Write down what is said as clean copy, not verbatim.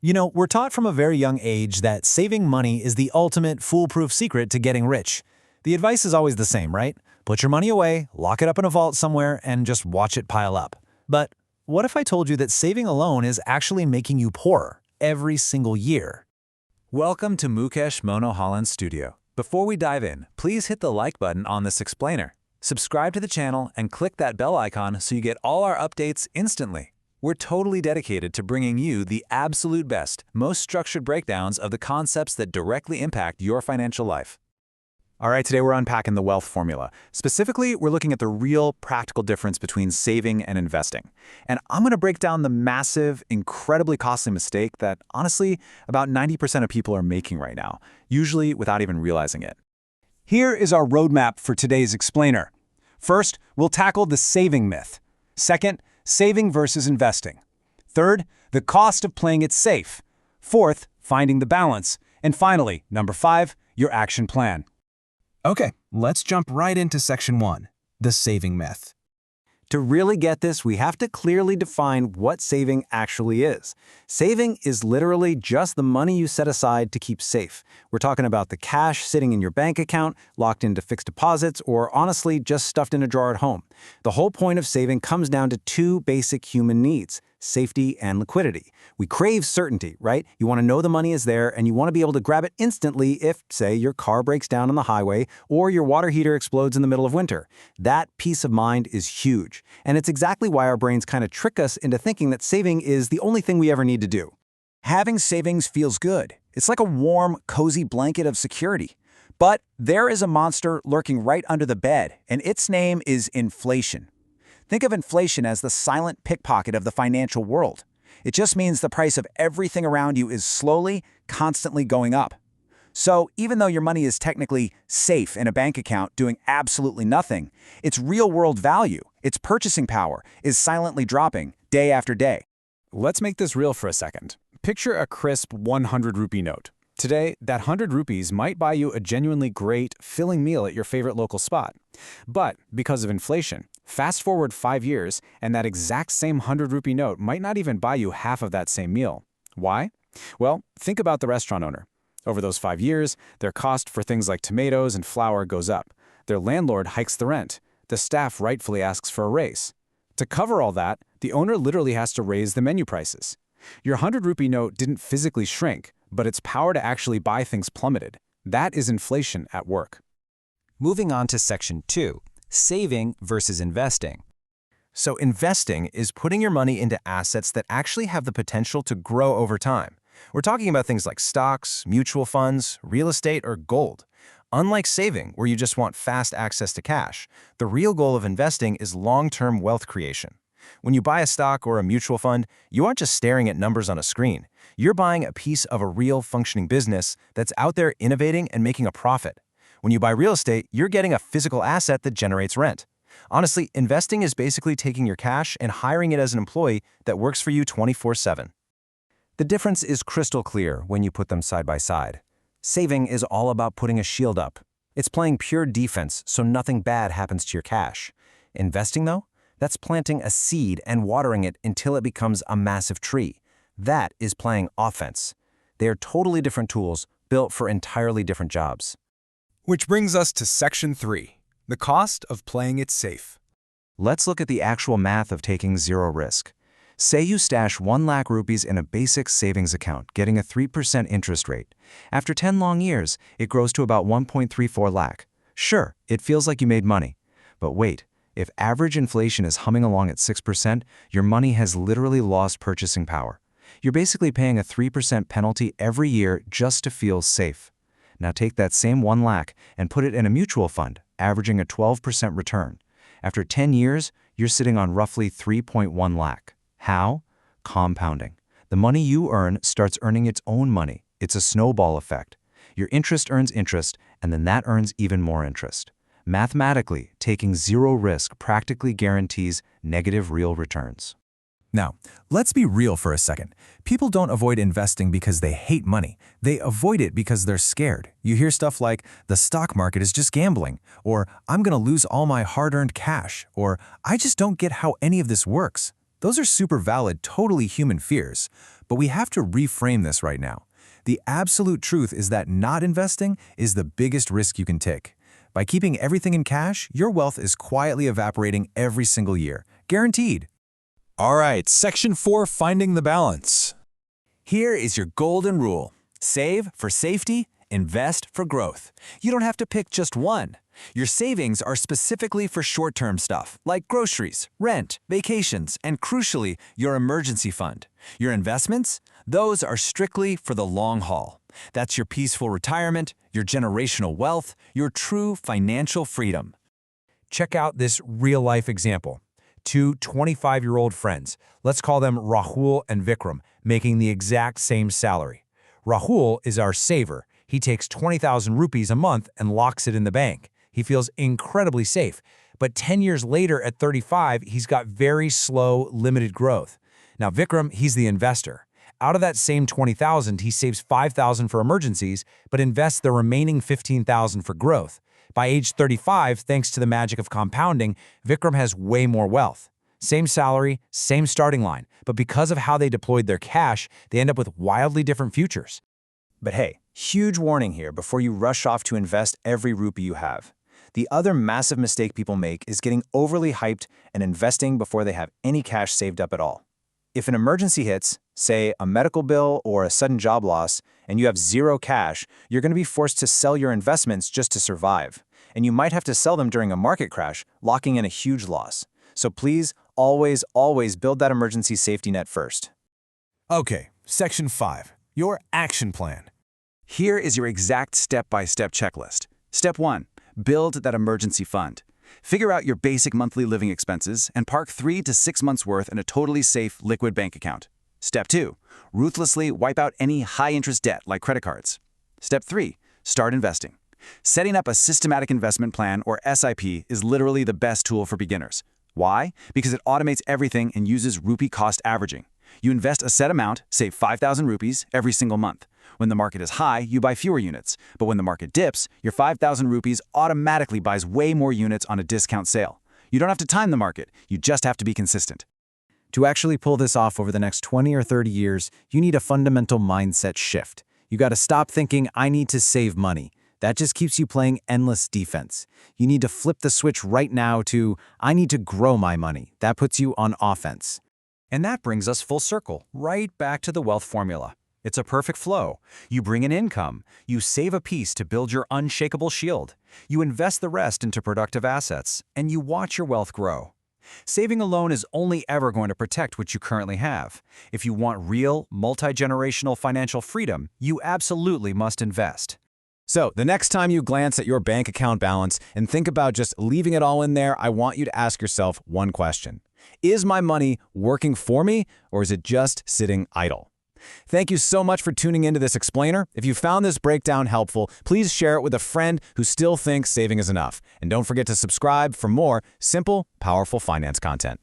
We're taught from a very young age that saving money is the ultimate foolproof secret to getting rich. The advice is always the same, right? Put your money away, lock it up in a vault somewhere, and just watch it pile up. But what if I told you that saving alone is actually making you poorer every single year? Welcome to Mukesh Monohalan's studio. Before we dive in, please hit the like button on this explainer. Subscribe to the channel and click that bell icon so you get all our updates instantly. We're totally dedicated to bringing you the absolute best, most structured breakdowns of the concepts that directly impact your financial life. All right, today we're unpacking the wealth formula. Specifically, we're looking at the real practical difference between saving and investing. And I'm going to break down the massive, incredibly costly mistake that, honestly, about 90% of people are making right now, usually without even realizing it. Here is our roadmap for today's explainer. First, we'll tackle the saving myth. Second, saving versus investing. Third, the cost of playing it safe. Fourth, finding the balance. And finally, number 5, your action plan. Okay, let's jump right into section 1, the saving myth. To really get this, we have to clearly define what saving actually is. Saving is literally just the money you set aside to keep safe. We're talking about the cash sitting in your bank account, locked into fixed deposits, or honestly, just stuffed in a drawer at home. The whole point of saving comes down to 2 basic human needs: safety and liquidity. We crave certainty, right? You want to know the money is there, and you want to be able to grab it instantly if, say, your car breaks down on the highway or your water heater explodes in the middle of winter. That peace of mind is huge, and it's exactly why our brains kind of trick us into thinking that saving is the only thing we ever need to do. Having savings feels good. It's like a warm, cozy blanket of security. But there is a monster lurking right under the bed, and its name is inflation. Think of inflation as the silent pickpocket of the financial world. It just means the price of everything around you is slowly, constantly going up. So even though your money is technically safe in a bank account doing absolutely nothing, its real-world value, its purchasing power, is silently dropping day after day. Let's make this real for a second. Picture a crisp 100 rupee note. Today, that 100 rupees might buy you a genuinely great, filling meal at your favorite local spot. But because of inflation, fast forward 5 years, and that exact same 100 rupee note might not even buy you half of that same meal. Why? Well, think about the restaurant owner. Over those 5 years, their cost for things like tomatoes and flour goes up. Their landlord hikes the rent. The staff rightfully asks for a raise. To cover all that, the owner literally has to raise the menu prices. Your 100 rupee note didn't physically shrink, but its power to actually buy things plummeted. That is inflation at work. Moving on to section 2, saving versus investing. So investing is putting your money into assets that actually have the potential to grow over time. We're talking about things like stocks, mutual funds, real estate, or gold. Unlike saving, where you just want fast access to cash, the real goal of investing is long-term wealth creation. When you buy a stock or a mutual fund, you aren't just staring at numbers on a screen. You're buying a piece of a real functioning business that's out there innovating and making a profit. When you buy real estate, you're getting a physical asset that generates rent. Honestly, investing is basically taking your cash and hiring it as an employee that works for you 24/7. The difference is crystal clear when you put them side by side. Saving is all about putting a shield up. It's playing pure defense so nothing bad happens to your cash. Investing, though, that's planting a seed and watering it until it becomes a massive tree. That is playing offense. They are totally different tools built for entirely different jobs. Which brings us to section 3, the cost of playing it safe. Let's look at the actual math of taking zero risk. Say you stash 1 lakh rupees in a basic savings account, getting a 3% interest rate. After 10 long years, it grows to about 1.34 lakh. Sure, it feels like you made money. But wait, if average inflation is humming along at 6%, your money has literally lost purchasing power. You're basically paying a 3% penalty every year just to feel safe. Now take that same 1 lakh and put it in a mutual fund, averaging a 12% return. After 10 years, you're sitting on roughly 3.1 lakh. How? Compounding. The money you earn starts earning its own money. It's a snowball effect. Your interest earns interest, and then that earns even more interest. Mathematically, taking zero risk practically guarantees negative real returns. Now, let's be real for a second. People don't avoid investing because they hate money. They avoid it because they're scared. You hear stuff like, the stock market is just gambling, or I'm going to lose all my hard-earned cash, or I just don't get how any of this works. Those are super valid, totally human fears. But we have to reframe this right now. The absolute truth is that not investing is the biggest risk you can take. By keeping everything in cash, your wealth is quietly evaporating every single year. Guaranteed. All right, Section 4, Finding the Balance. Here is your golden rule. Save for safety, invest for growth. You don't have to pick just one. Your savings are specifically for short-term stuff, like groceries, rent, vacations, and crucially, your emergency fund. Your investments? Those are strictly for the long haul. That's your peaceful retirement, your generational wealth, your true financial freedom. Check out this real-life example. Two 25-year-old friends, let's call them Rahul and Vikram, making the exact same salary. Rahul is our saver. He takes 20,000 rupees a month and locks it in the bank. He feels incredibly safe. But 10 years later at 35, he's got very slow, limited growth. Now, Vikram, he's the investor. Out of that same 20,000, he saves 5,000 for emergencies, but invests the remaining 15,000 for growth. By age 35, thanks to the magic of compounding, Vikram has way more wealth. Same salary, same starting line, but because of how they deployed their cash, they end up with wildly different futures. But hey, huge warning here before you rush off to invest every rupee you have. The other massive mistake people make is getting overly hyped and investing before they have any cash saved up at all. If an emergency hits, say a medical bill or a sudden job loss, and you have zero cash, you're going to be forced to sell your investments just to survive. And you might have to sell them during a market crash, locking in a huge loss. So please, always build that emergency safety net first. Okay, Section 5, your action plan. Here is your exact step-by-step checklist. Step 1, build that emergency fund. Figure out your basic monthly living expenses and park 3 to 6 months' worth in a totally safe, liquid bank account. Step 2, ruthlessly wipe out any high-interest debt like credit cards. Step 3, start investing. Setting up a systematic investment plan, or SIP, is literally the best tool for beginners. Why? Because it automates everything and uses rupee cost averaging. You invest a set amount, say 5,000 rupees, every single month. When the market is high, you buy fewer units. But when the market dips, your 5,000 rupees automatically buys way more units on a discount sale. You don't have to time the market. You just have to be consistent. To actually pull this off over the next 20 or 30 years, you need a fundamental mindset shift. You got to stop thinking, I need to save money. That just keeps you playing endless defense. You need to flip the switch right now to, I need to grow my money. That puts you on offense. And that brings us full circle, right back to the wealth formula. It's a perfect flow. You bring in income, you save a piece to build your unshakable shield, you invest the rest into productive assets, and you watch your wealth grow. Saving alone is only ever going to protect what you currently have. If you want real, multi-generational financial freedom, you absolutely must invest. So, the next time you glance at your bank account balance and think about just leaving it all in there, I want you to ask yourself one question. Is my money working for me, or is it just sitting idle? Thank you so much for tuning into this explainer. If you found this breakdown helpful, please share it with a friend who still thinks saving is enough. And don't forget to subscribe for more simple, powerful finance content.